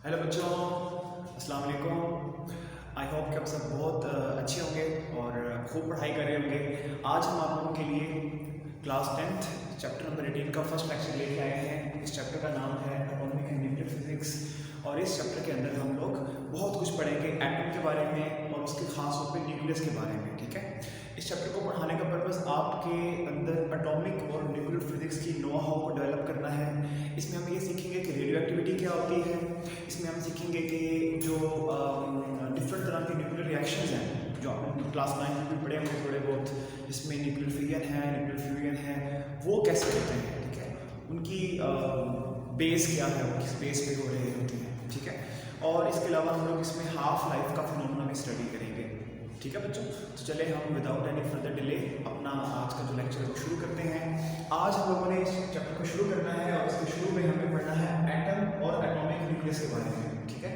Hello बच्चों, अस्सलाम वालेकुम। आई होप कि आप सब बहुत अच्छे होंगे और खूब पढ़ाई कर रहे होंगे। आज हम आप लोगों के लिए क्लास 10th चैप्टर नंबर 18 का फर्स्ट लेक्चर लेके आए हैं। इस चैप्टर का नाम है एटॉमिक एंड न्यूक्लियर फिजिक्स और इस चैप्टर के अंदर हम लोग बहुत कुछ पढ़ेंगे एटम के बारे में और उसके खास तौर पे न्यूक्लियस के बारे में। ठीक है, इस चैप्टर को पढ़ाने का पर्पस आपके अंदर एटॉमिक और न्यूक्लियर फिजिक्स की नो हाउ को डेवलप करना है। इसमें हम ये सीखेंगे कि रेडियो एक्टिविटी क्या होती है। इसमें हम सीखेंगे कि जो डिफरेंट तरह के न्यूक्लियर रिएक्शंस हैं जो आपने क्लास 9 में भी पढ़े होंगे थोड़े बहुत, जिसमें न्यूक्लियर फिजन है, न्यूक्लियर फ्यूजन है, वो कैसे होते हैं। ठीक है, उनकी बेस क्या है, वो किस बेस पे हो रही होती है। ठीक है, और इसके अलावा हम लोग इसमें हाफ लाइफ का फिनोमेना भी स्टडी करेंगे। ठीक है बच्चों, तो चले हम विदाउट एनी फर्दर डिले अपना आज का जो लेक्चर है वो शुरू करते हैं। आज हम लोगों ने इस चैप्टर को शुरू करना है और इसके शुरू में हमें पढ़ना है एटम और एटॉमिक न्यूक्लियस के बारे में। ठीक है,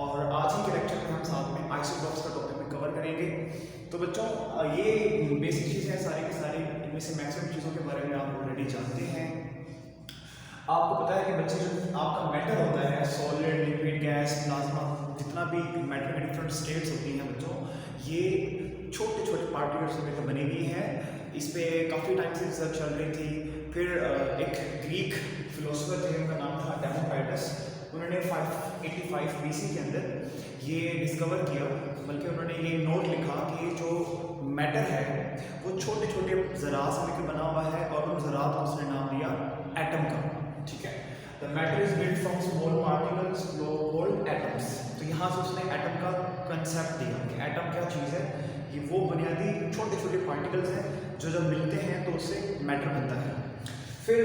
और आज ही के लेक्चर में हम साथ में आइसोटॉप्स का टॉपिक में कवर करेंगे। तो बच्चों ये बेसिक चीज़ें हैं सारी की सारी, इनमें से मैक्सिमम चीज़ों के बारे में आप ऑलरेडी जानते हैं। आपको पता है कि बच्चे जो आपका मैटर होता है, सॉलिड, लिक्विड, गैस, प्लाज्मा, जितना भी मैटर की डिफरेंट स्टेट्स होती हैं बच्चों, ये छोटे छोटे पार्टिकल्स से मिलकर बनी हुई है। इस पर काफ़ी टाइम से रिसर्च चल रही थी। फिर एक ग्रीक फिलोसोफर थे, उनका नाम था डेमोक्रिटस। उन्होंने 585 BC के अंदर ये डिस्कवर किया, बल्कि उन्होंने ये नोट लिखा कि जो मैटर है वो छोटे छोटे ज़रात से मिलकर बना हुआ है और उन ज़रात को उसने नाम दिया एटम का। ठीक है, the matter is built from small particles called atoms. तो यहाँ से उसने एटम का कंसेप्ट दिया कि एटम क्या चीज़ है। ये वो बुनियादी छोटे छोटे पार्टिकल्स हैं जो जब मिलते हैं तो उससे मैटर बनता है। फिर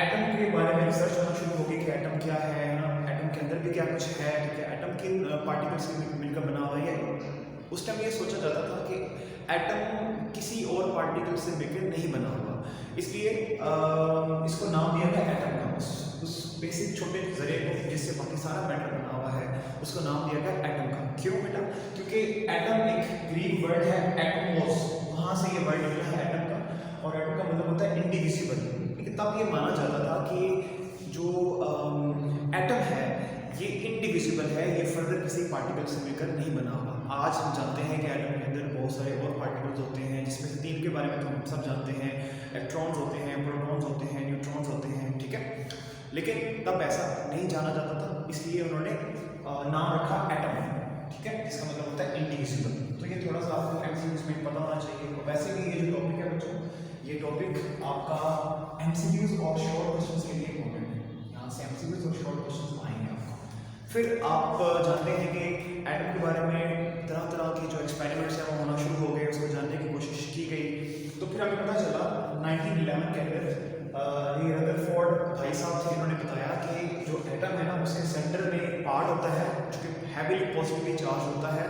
एटम के बारे में रिसर्च होना शुरू होगी कि एटम क्या है ना, एटम के अंदर भी क्या कुछ है। ठीक है, एटम किन पार्टिकल्स से मिलकर बना हुआ है। उस टाइम ये सोचा जाता था कि एटम किसी और पार्टिकल से मिलकर नहीं बना हुआ, इसलिए इसको नाम दिया गया एटम का। उस बेसिक छोटे जरिए को जिससे बाकी सारा मैटर बना हुआ है उसको नाम दिया गया एटम का। क्यों बेटा? क्योंकि एटम एक ग्रीक वर्ड है एटमोस, वहाँ से ये वर्ड निकला है एटम का। और एटम का मतलब होता है इंडिविजिबल। लेकिन तब ये माना जाता था कि जो एटम है ये इंडिविजिबल है, ये फर्दर किसी पार्टिकल से मिलकर नहीं बना हुआ। आज हम जानते हैं कि एटम के अंदर बहुत सारे और पार्टिकल्स होते हैं, जिसमें से 3 के बारे में तो हम सब जानते हैं। इलेक्ट्रॉन्स होते हैं, प्रोटॉन्स होते हैं, न्यूट्रॉन्स होते हैं। ठीक है, लेकिन तब ऐसा नहीं जाना जाता था, इसलिए उन्होंने नाम रखा एटम। ठीक है, इसका मतलब होता है इंडिविजिबल। तो ये थोड़ा सा आपको एमसीक्यूज में पता होना चाहिए। तो वैसे भी ये जो टॉपिक है बच्चों, ये टॉपिक आपका एमसीक्यूज और शॉर्ट क्वेश्चंस के लिए इम्पोर्टेंट है। यहाँ से एमसीक्यूज और शॉर्ट क्वेश्चंस आएंगे आपको। फिर आप जानते हैं कि एटम के बारे में तरह तरह के जो एक्सपेरिमेंट्स हैं वो होना शुरू हो गए, उसको जानने की कोशिश की गई। तो फिर हमें पता चला 1911 के अंदर ये रदरफोर्ड भाई साहब थे, इन्होंने बताया कि जो एटम है ना उसके सेंटर में पार्ट होता है जो कि हैवीली पॉजिटिवली चार्ज होता है,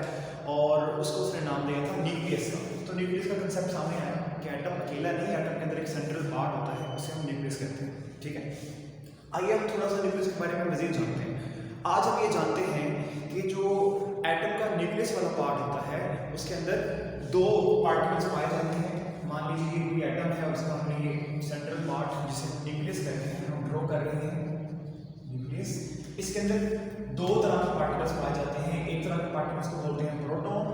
और उसको उसने नाम दिया था न्यूक्लियस का। तो न्यूक्लियस का कंसेप्ट सामने आया कि एटम अकेला नहीं, एटम के अंदर एक सेंट्रल पार्ट होता है, उसे हम न्यूक्लियस कहते हैं। ठीक है, आइए हम थोड़ा सा न्यूक्लियस के बारे में मज़ीद जानते हैं। आज हम ये जानते हैं कि जो एटम का न्यूक्लियस वाला पार्ट होता है उसके अंदर 2 पार्टिकल्स पाए जाते हैं। मान लीजिए कोई एटम है, उसका हमने ये सेंट्रल पार्ट जिसे न्यूक्लियस कहते हैं हम ड्रॉ कर रहे हैं, न्यूक्लियस। इसके अंदर 2 तरह के पार्टिकल्स पाए जाते हैं। एक तरह के पार्टिकल्स को बोलते हैं प्रोटॉन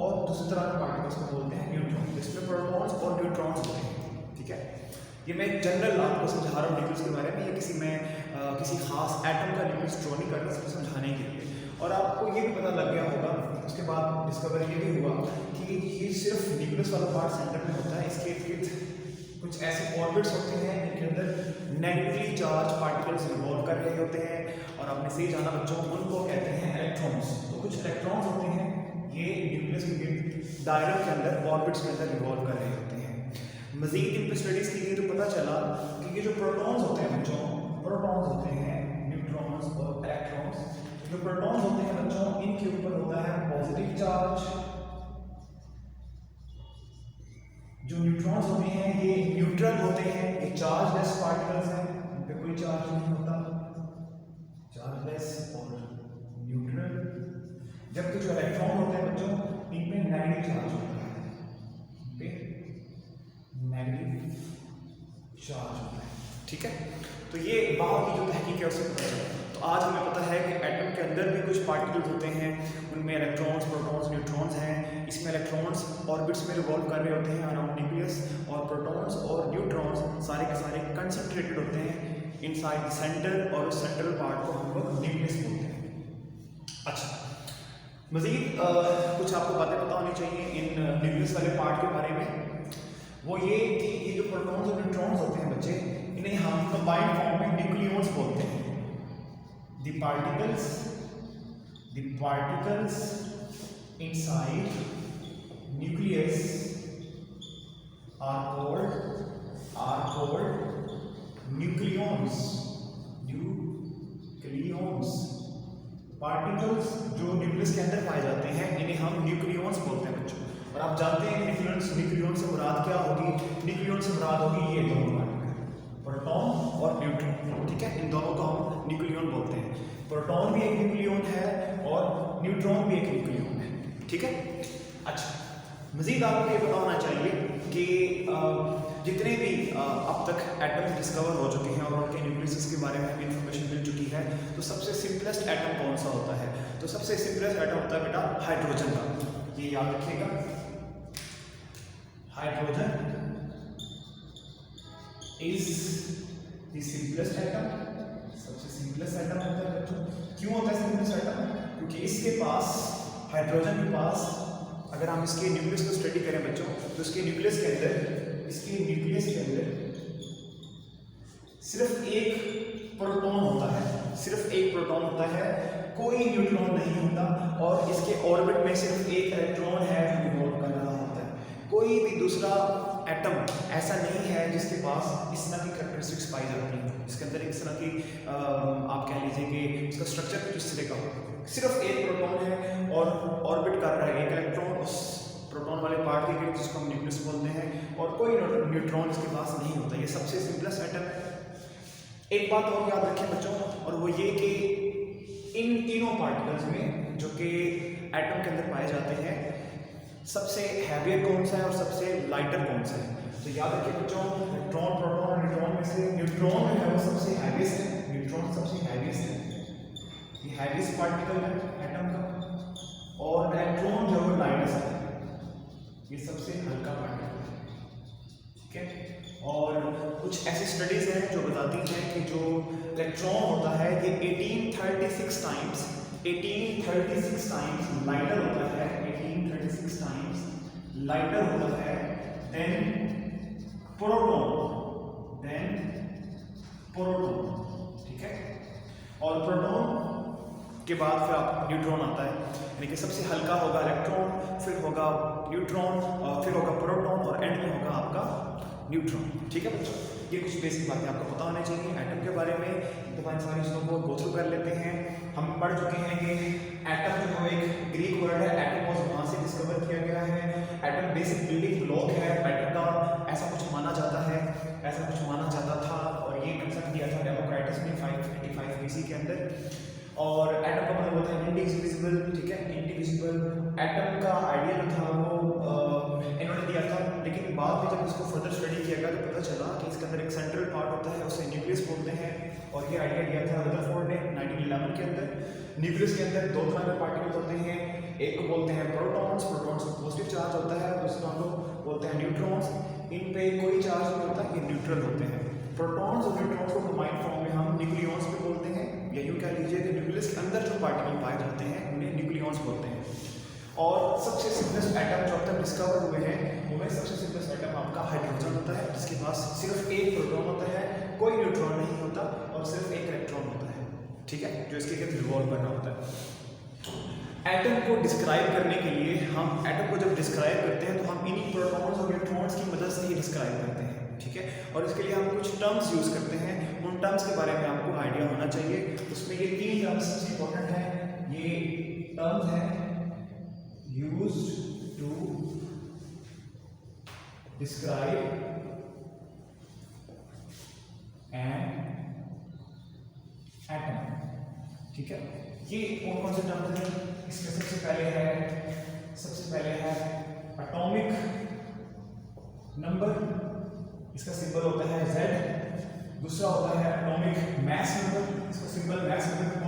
और दूसरी तरह के पार्टिकल्स को बोलते हैं न्यूट्रॉन। इसमें प्रोटॉन्स और न्यूट्रॉन्स होते हैं। ठीक है, ये मैं जनरल आपको समझा रहा हूँ न्यूक्लियस के बारे में। ये किसी खास एटम का न्यूक्लियस ड्रॉ नहीं कर रहा, सिर्फ समझाने के लिए। और आपको ये भी पता लग गया होगा, उसके बाद डिस्कवर ये भी हुआ कि ये सिर्फ न्यूक्लियस वाला पार्ट सेंटर में होता है। इसके इर्द कुछ ऐसे ऑर्बिट्स होते हैं जिनके अंदर नेगेटिवली चार्ज पार्टिकल्स रिवॉल्व कर रहे होते हैं, और आपने सही जाना बच्चों, उनको कहते हैं इलेक्ट्रॉन्स। तो कुछ इलेक्ट्रॉन्स होते हैं, ये न्यूक्लियस के दायरे के अंदर ऑर्बिट्स के अंदर रिवॉल्व कर रहे होते हैं। मजीद इन पर स्टडीज की गई तो पता चला कि ये जो प्रोटॉन्स होते हैं बच्चों, प्रोटॉन्स होते हैं, न्यूट्रॉन्स और इलेक्ट्रॉन्स। जो प्रोटॉन्स होते हैं बच्चों, इनके ऊपर होता है पॉजिटिव चार्ज। जो न्यूट्रॉन्स होते हैं ये न्यूट्रल होते हैं, ये चार्जलेस पार्टिकल्स हैं, इन पे कोई चार्ज नहीं होता, चार्जलेस और न्यूट्रल। जबकि जो इलेक्ट्रॉन होते हैं बच्चों, इनमें नेगेटिव चार्ज होता है, इन पे नेगेटिव चार्ज होता है। ठीक है, तो ये बाहर की जो तहकीक है उससे पता चला। तो तो आज हमें पता है कि एटम के अंदर भी कुछ पार्टिकल्स होते हैं, उनमें इलेक्ट्रॉन्स, प्रोटॉन्स, न्यूट्रॉन्स हैं। इसमें इलेक्ट्रॉन्स ऑर्बिट्स में रिवॉल्व कर रहे होते हैं अराउंड न्यूक्लियस, और प्रोटॉन्स और न्यूट्रॉन्स सारे के सारे कंसंट्रेटेड होते हैं इनसाइड द सेंटर, और उस सेंट्रल पार्ट को हम लोग न्यूक्लियस बोलते हैं। अच्छा, मज़ीद कुछ आपको बातें पता होनी चाहिए इन न्यूक्लियस वाले पार्ट के बारे में। वो ये कि ये जो प्रोटॉन्स और न्यूट्रॉन्स होते हैं बच्चे, इन्हें हम कंबाइंड फॉर्म में न्यूक्लियॉन्स बोलते हैं। The particles inside nucleus are called nucleons. Particles जो न्यूक्लियस के अंदर पाए जाते हैं इन्हें हम न्यूक्लियॉन्स बोलते हैं बच्चों। और आप जानते हैं न्यूक्लियॉन से मुराद क्या होगी? न्यूक्लियॉन से मुराद होगी ये दोनों पार्टिकल, प्रोटॉन और न्यूट्रॉन। ठीक है, इन दोनों को हम न्यूक्लियॉन बोलते हैं। प्रोटॉन भी एक न्यूक्लियॉन है और न्यूट्रॉन भी एक न्यूक्लियॉन है। ठीक है, अच्छा, मज़ीद आपको ये पता होना चाहिए कि जितने भी अब तक एटम डिस्कवर हो चुके हैं और उनके न्यूक्लियस के बारे में भी इंफॉर्मेशन मिल चुकी है, तो सबसे सिंपलेस्ट एटम कौन सा होता है? तो सबसे सिंपलेस्ट एटम होता है बेटा हाइड्रोजन का। ये याद रखिएगा, hydrogen is the simplest atom. सबसे सिंपलेस्ट एटम होता है बच्चों। क्यों होता है सिंपलेस्ट एटम? क्योंकि इसके पास, हाइड्रोजन के पास, अगर हम इसके न्यूक्लियस को स्टडी करें बच्चों, तो इसके न्यूक्लियस के अंदर सिर्फ एक प्रोटॉन होता है, सिर्फ एक प्रोटॉन होता है, कोई न्यूट्रॉन नहीं होता। और इसके ऑर्बिट में सिर्फ एक इलेक्ट्रॉन है जो रिवॉल्व कर रहा होता है। कोई भी दूसरा एटम ऐसा नहीं है जिसके पास इस तरह की कैरेक्टरिस्टिक्स पाई जाती हैं। इसके अंदर इस तरह की आप कह लीजिए कि इसका स्ट्रक्चर कुछ इस तरह का हो। सिर्फ एक प्रोटॉन है और ऑर्बिट कर रहा है एक इलेक्ट्रॉन उस प्रोटॉन वाले पार्ट के गिर्द, जिसको हम न्यूक्लियस बोलते हैं, और कोई न्यूट्रॉन इसके पास नहीं होता। ये सबसे सिंपलेस्ट एटम है। एक बात और याद रखें बच्चों, और वो ये कि इन तीनों पार्टिकल्स में जो कि एटम के अंदर पाए जाते हैं, सबसे हैवियर कौन सा है और सबसे लाइटर कौन सा है? तो याद रखिए बच्चों, इलेक्ट्रॉन, प्रोटॉन और न्यूट्रॉन में से न्यूट्रॉन जो है वो सबसे हैवीएस्ट है। न्यूट्रॉन सबसे हैवीएस्ट है, ये हैवीएस्ट पार्टिकल है एटम का। और इलेक्ट्रॉन जो है लाइटेस्ट है, ये सबसे हल्का पार्टिकल है। ठीक है, और कुछ ऐसी स्टडीज हैं जो बताती हैं कि जो इलेक्ट्रॉन होता है ये 1836 टाइम्स लाइटर होता है, 1836 टाइम्स लाइटर होता है देन प्रोटॉन। ठीक है, और प्रोटॉन के बाद फिर आप न्यूट्रॉन आता है, यानी कि सबसे हल्का होगा इलेक्ट्रॉन, फिर होगा न्यूट्रॉन, और फिर होगा प्रोटॉन, और एंड में होगा आपका न्यूट्रॉन। ठीक है बच्चों, ये कुछ बेसिक बातें आपको पता होनी चाहिए एटम के बारे में। तो इन सारी चीज़ों को गो थ्रू कर लेते हैं। हम पढ़ चुके हैं कि एटम जो है एक ग्रीक वर्ड है, एटमोस, वहाँ से डिस्कवर किया गया है। एटम बेसिक बिल्डिंग ब्लॉक है मैटर का, ऐसा कुछ माना जाता है, ऐसा कुछ माना जाता था, और ये कंसेप्ट दिया था डेमोक्राइटस ने 585 BC के अंदर। और एटम का मतलब होता है इंडिविजिबल। ठीक है, इंडिविजिबल एटम का आइडिया जो था वो इन्होंने दिया था, लेकिन बाद में जब इसको फर्दर स्टडी किया गया तो पता चला कि इसके अंदर एक सेंट्रल पार्ट होता है, उसे न्यूक्लियस बोलते हैं। और ये आइडिया दिया था रदरफोर्ड ने 1911 के अंदर। न्यूक्लियस के अंदर दो तरह के पार्टिकल्स होते हैं, एक को बोलते हैं प्रोटॉन्स, प्रोटॉन्स को पॉजिटिव चार्ज होता है, दूसरा को बोलते हैं न्यूट्रॉन्स, इन पे कोई चार्ज नहीं होता, ये न्यूट्रल होते हैं। प्रोटॉन्स और न्यूट्रॉन्स को कंबाइंड फॉर्म में हम न्यूक्लियॉन्स भी बोलते हैं, या यूँ कह लीजिए कि न्यूक्लियस के अंदर जो पार्टिकल पाए जाते हैं उन्हें न्यूक्लियॉन्स बोलते हैं। और सबसे सिंपलेस्ट एटम जो अब तक डिस्कवर हुए हैं उनमें सबसे सिंपलेस्ट एटम आपका हाइड्रोजन होता है, जिसके पास सिर्फ एक प्रोटॉन होता है, कोई न्यूट्रॉन नहीं होता, और सिर्फ एक इलेक्ट्रॉन होता है। ठीक है, जो इसके गिर्द रिवॉल्व कर रहा होता है। एटम को डिस्क्राइब करने के लिए हम एटम को जब डिस्क्राइब करते हैं तो हम इन्हीं प्रोटॉन्स और न्यूट्रॉन्स की मदद से ही डिस्क्राइब करते हैं। ठीक है, और इसके लिए हम कुछ टर्म्स यूज़ करते हैं, उन टर्म्स के बारे में आपको आइडिया होना चाहिए। उसमें ये तीन टर्म्स सबसे इंपॉर्टेंट हैं। ये टर्म्स हैं used to describe an atom. ठीक है, ये कौन से टर्म्स हैं? इसमें सबसे पहले है एटॉमिक नंबर, इसका सिंबल होता है Z। दूसरा होता है एटॉमिक मास नंबर, इसका सिंबल मास नंबर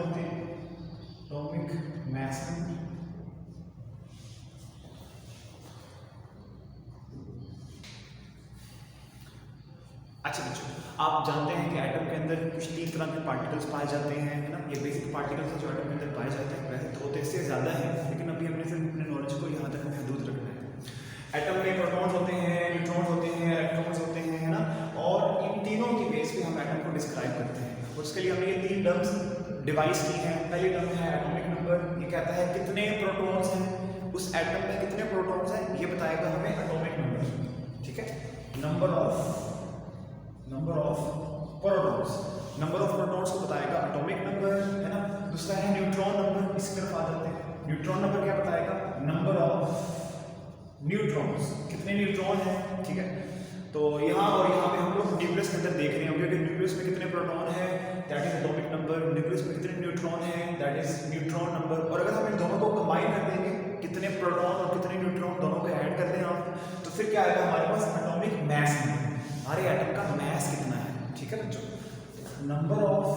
आप जानते हैं कि एटम के अंदर कुछ 3 तरह के पार्टिकल्स पाए जाते हैं, है ना। ये बेसिक पार्टिकल्स जो एटम के अंदर पाए जाते हैं, वैसे तो इससे ज़्यादा है, लेकिन अभी हमने सिर्फ अपने नॉलेज को यहाँ तक महदूद रखना है। एटम में प्रोटॉन्स होते हैं, न्यूट्रॉन्स होते हैं, इलेक्ट्रॉन्स होते हैं, है ना। और इन तीनों की बेस पे हम एटम को डिस्क्राइब करते हैं। और उसके लिए हमने ये 3 टर्म्स डिवाइस की हैं। पहली टर्म है एटॉमिक नंबर, ये कहता है कितने प्रोटॉन्स हैं उस एटम में, कितने प्रोटॉन्स हैं ये बताएगा हमें एटॉमिक नंबर, ठीक है। Number of protons, number of protons को बताएगा एटॉमिक नंबर, है ना। दूसरा है न्यूट्रॉन नंबर, इसकी तरफ आ जाते हैं। न्यूट्रॉन नंबर क्या बताएगा, नंबर ऑफ न्यूट्रॉन्स, कितने न्यूट्रॉन हैं, ठीक है। तो यहाँ और यहाँ पे हम लोग न्यूक्लियस के अंदर देख रहे होंगे कि न्यूक्लियस में कितने प्रोटॉन है, that is atomic number. Nucleus में कितने न्यूट्रॉन है, दैट इज न्यूट्रॉन नंबर। और अगर हम इन दोनों को कंबाइन कर देंगे, कितने प्रोटॉन और कितने न्यूट्रॉन दोनों को ऐड कर दें आप, तो फिर क्या आएगा हमारे पास एटॉमिक मैस, हमारे एटम का मैस कितना है, ठीक है बच्चों। Number of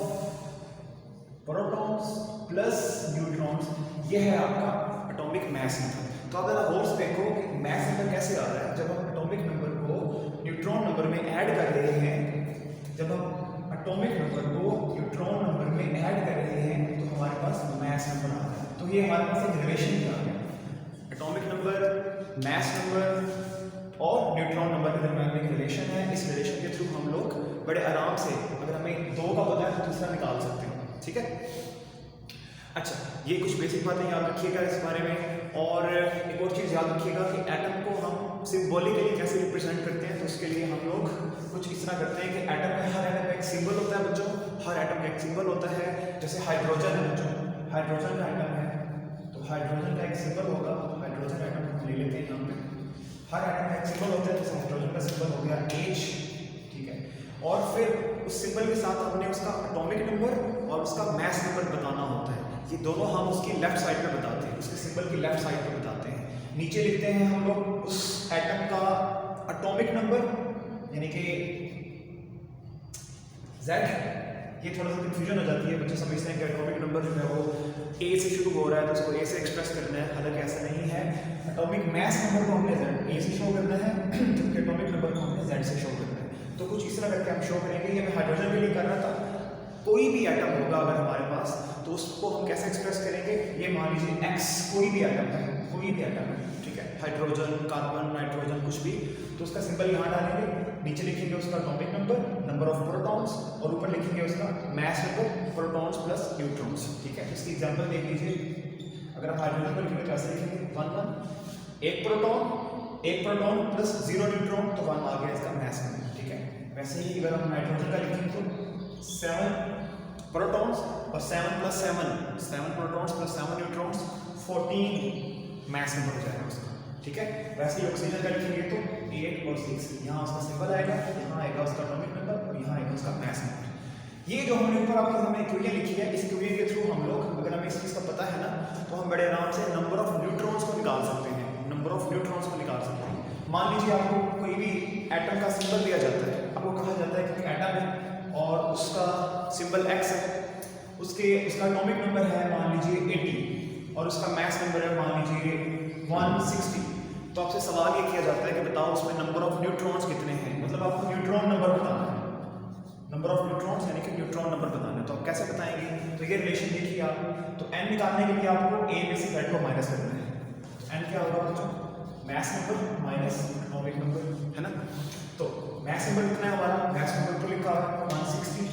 protons plus neutrons, ये है आपका एटॉमिक मैस नंबर। तो अगर आप और देखो कि मैस नंबर कैसे आ रहा है, जब हम एटॉमिक नंबर को न्यूट्रॉन नंबर में ऐड कर रहे हैं, जब हम एटॉमिक नंबर को न्यूट्रॉन नंबर में ऐड कर रहे हैं तो हमारे पास मैस नंबर आ रहा है। तो ये हमारे पास एक रिलेशन क्या है, एटॉमिक नंबर, मैस नंबर और न्यूट्रॉन नंबर के दरमियान एक रिलेशन है। इस रिलेशन के थ्रू हम लोग बड़े आराम से, अगर हमें 2 का पता है तो दूसरा निकाल सकते हैं, ठीक है। अच्छा, ये कुछ बेसिक बातें याद रखिएगा इस बारे में। और एक और चीज़ याद रखिएगा कि एटम को हम सिंबॉलिकली कैसे रिप्रेजेंट करते हैं। तो उसके लिए हम लोग कुछ इस तरह करते हैं कि एटम में, हर एटम में एक सिंबल होता है बच्चों, हर एटम में एक सिंबल होता है। जैसे हाइड्रोजन है बच्चों, हाइड्रोजन का एटम है तो हाइड्रोजन का एक सिंबल होगा, हाइड्रोजन एटम हम ले लेते हैं यहाँ पे। हर एटम का एक सिंबल होता है, जैसे हाइड्रोजन का सिंबल हो गया H, ठीक है। और फिर उस सिंबल के साथ हमने उसका एटॉमिक नंबर और उसका मैस नंबर बताना होता है। ये दोनों हम उसकी लेफ्ट साइड पे बताते हैं, उसके सिंबल की लेफ्ट साइड पे बताते हैं। नीचे लिखते हैं हम लोग उस एटम का एटॉमिक नंबर, यानी कि Z। ये थोड़ा सा कंफ्यूजन हो जाती है, बच्चे समझते हैं कि एटॉमिक नंबर जो है वो A से शुरू हो रहा है तो उसको A से एक्सप्रेस करना है, हालांकि ऐसा नहीं है। एटॉमिक मैस नंबर को हमने A से शो करना है, जबकि एटॉमिक नंबर को हमने Z से शो करना है। तो कुछ इस तरह करके हम शो करेंगे। ये मैं हाइड्रोजन के लिए कर रहा था। कोई भी एटम होगा अगर हमारे पास, तो उसको हम कैसे एक्सप्रेस करेंगे, ये मान लीजिए X कोई भी एटम है, कोई भी एटम है, ठीक है, हाइड्रोजन, कार्बन, नाइट्रोजन, कुछ भी, तो उसका सिंबल यहाँ डालेंगे, नीचे लिखेंगे उसका atomic number, number of protons, और ऊपर लिखेंगे उसका mass number, protons plus neutrons, ठीक है। इसकी एग्जांपल देख लीजिए। अगर हम हाइड्रोजन को लिखेंगे तो ऐसे लिखेंगे 1 1, एक प्रोटॉन प्लस 0 न्यूट्रॉन, तो 1 आ गया इसका मैस नंबर, ठीक है। वैसे ही अगर हम नाइट्रोजन का लिखेंगे तो 7 प्रोटॉन्स और 7 plus 7 protons plus 7 neutrons, 14 mass number हो जाएगा उसका, ठीक है। वैसे ही ऑक्सीजन का लिखेंगे तो 8 और 6, यहाँ उसका सिंबल आएगा, यहाँ आएगा उसका एटॉमिक नंबर और यहाँ आएगा उसका मैस नंबर। ये जो हमने ऊपर आपके सामने इक्वेशन लिखी है, इस इक्वेशन के थ्रू हम लोग, अगर हमें इस चीज़ का पता है ना, तो हम बड़े आराम से नंबर ऑफ न्यूट्रॉन्स को निकाल सकते हैं, नंबर ऑफ न्यूट्रॉन्स को निकाल सकते हैं। मान लीजिए आपको कोई भी एटम का सिंबल दिया जाता है, आपको कहा जाता है कि एटम है और उसका सिंबल X है, उसका एटॉमिक नंबर है मान लीजिए 80 और उसका मैस नंबर है मान लीजिए 160। तो आपसे सवाल ये किया जाता है कि बताओ उसमें नंबर ऑफ न्यूट्रॉन्स कितने हैं, मतलब आपको न्यूट्रॉन नंबर बताना है, नंबर ऑफ न्यूट्रॉन्स यानी कि न्यूट्रॉन नंबर बताना है। तो आप कैसे बताएंगे, तो ये रिलेशन देखिए आप, तो n निकालने के लिए आपको a में से z को माइनस करना है। तो n क्या होगा बच्चों, mass number minus atomic number, है ना। तो मैस नंबर कितना है हमारा, मैस नंबर तो लिखा है 160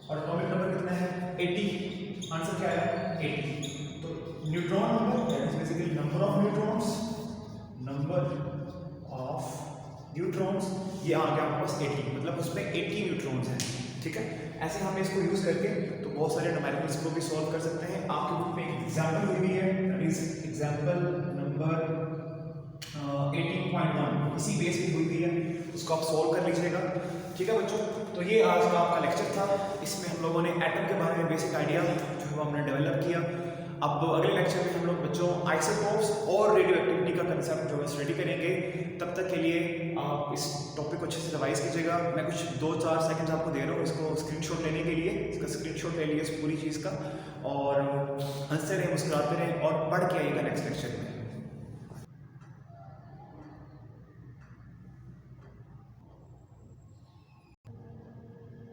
और एटॉमिक नंबर कितना है 80, आंसर क्या है 80। तो neutron number that is basically number of neutrons, ये आ गया आपके पास 80, मतलब उसमें 80 न्यूट्रॉन्स हैं, ठीक है। ऐसे हम इसको यूज करके तो बहुत सारे न्यूमेरिकल्स को भी सॉल्व कर सकते हैं। आपके बुक में एक एग्जांपल हुई हुई है, दैट इज एग्जांपल नंबर 18.1, इसी बेस पे हुई हुई है, उसको आप सॉल्व कर लीजिएगा, ठीक है बच्चों। तो ये आज का आपका लेक्चर था, इसमें हम लोगों ने एटम के बारे में बेसिक आइडिया जो है हमने डेवलप किया। अब अगले लेक्चर में हम लोग बच्चों आइसोटोप्स और रेडियो एक्टिविटी का कंसेप्ट जो है स्टडी करेंगे। तब तक के लिए आप इस टॉपिक को अच्छे से रिवाइज कीजिएगा। मैं कुछ 2-4 सेकंड्स आपको दे रहा हूँ इसको स्क्रीनशॉट लेने के लिए, इसका स्क्रीनशॉट ले लिए इस पूरी चीज़ का, और हंसते रहें, मुस्कुराते रहें और पढ़ के आइएगा नेक्स्ट लेक्चर में।